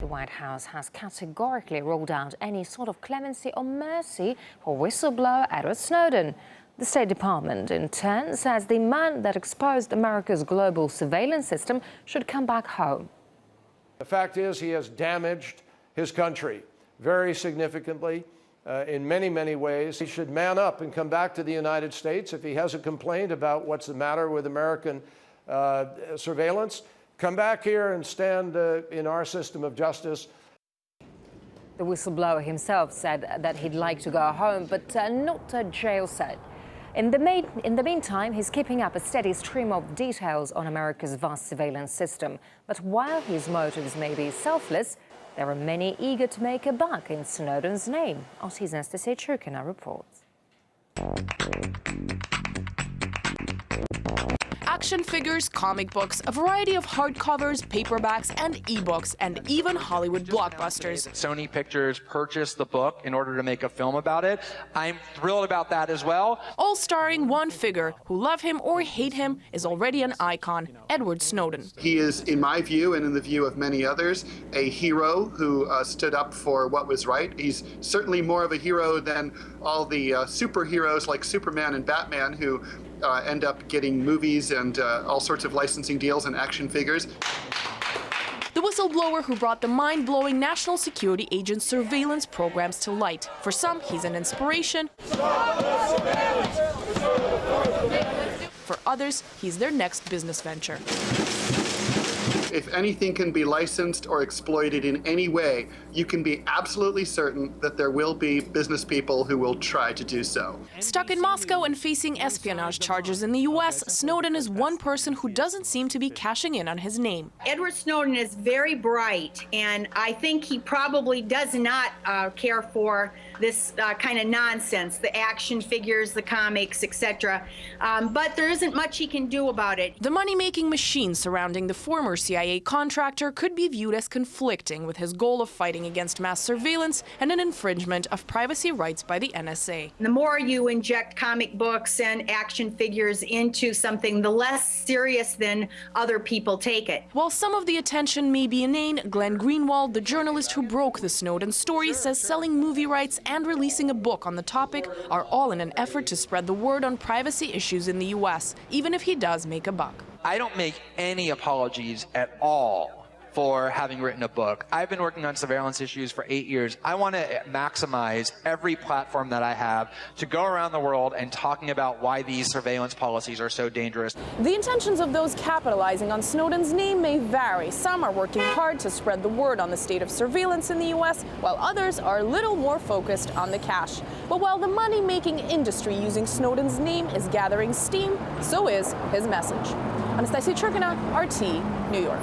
The White House has categorically ruled out any sort of clemency or mercy for whistleblower Edward Snowden. The State Department, in turn, says the man that exposed America's global surveillance system should come back home. The fact is, he has damaged his country very significantly in many, many ways. He should man up and come back to the United States. If he has a complaint about what's the matter with American surveillance, come back here and stand in our system of justice. The whistleblower himself said that he'd like to go home, but not a jail cell. In the meantime, he's keeping up a steady stream of details on America's vast surveillance system. But while his motives may be selfless, there are many eager to make a buck in Snowden's name. RT's Anastasia Churkina reports. Action figures, comic books, a variety of hardcovers, paperbacks, and ebooks, and even Hollywood blockbusters. Sony Pictures purchased the book in order to make a film about it. I'm thrilled about that as well. All starring one figure who, love him or hate him, is already an icon, Edward Snowden. He is, in my view, and in the view of many others, a hero who stood up for what was right. He's certainly more of a hero than all the superheroes like Superman and Batman who end up getting movies and all sorts of licensing deals and action figures. The whistleblower who brought the mind-blowing national security agent surveillance programs to light. For some, he's an inspiration. For others, he's their next business venture. If anything can be licensed or exploited in any way, you can be absolutely certain that there will be business people who will try to do so. Stuck in Moscow and facing espionage charges in the US, Snowden is one person who doesn't seem to be cashing in on his name. Edward Snowden is very bright, and I think he probably does not care for this kind of nonsense, the action figures, the comics, etc. But there isn't much he can do about it. The money-making machine surrounding the former CIA contractor could be viewed as conflicting with his goal of fighting against mass surveillance and an infringement of privacy rights by the NSA. The more you inject comic books and action figures into something, the less serious than other people take it. While some of the attention may be inane, Glenn Greenwald, the journalist who broke the Snowden story, says selling movie rights and releasing a book on the topic are all in an effort to spread the word on privacy issues in the US, even if he does make a buck. I don't make any apologies at all for having written a book. I've been working on surveillance issues for 8 years. I want to maximize every platform that I have to go around the world and talking about why these surveillance policies are so dangerous. The intentions of those capitalizing on Snowden's name may vary. Some are working hard to spread the word on the state of surveillance in the US, while others are a little more focused on the cash. But while the money-making industry using Snowden's name is gathering steam, so is his message. Anastasia Churkina, RT, New York.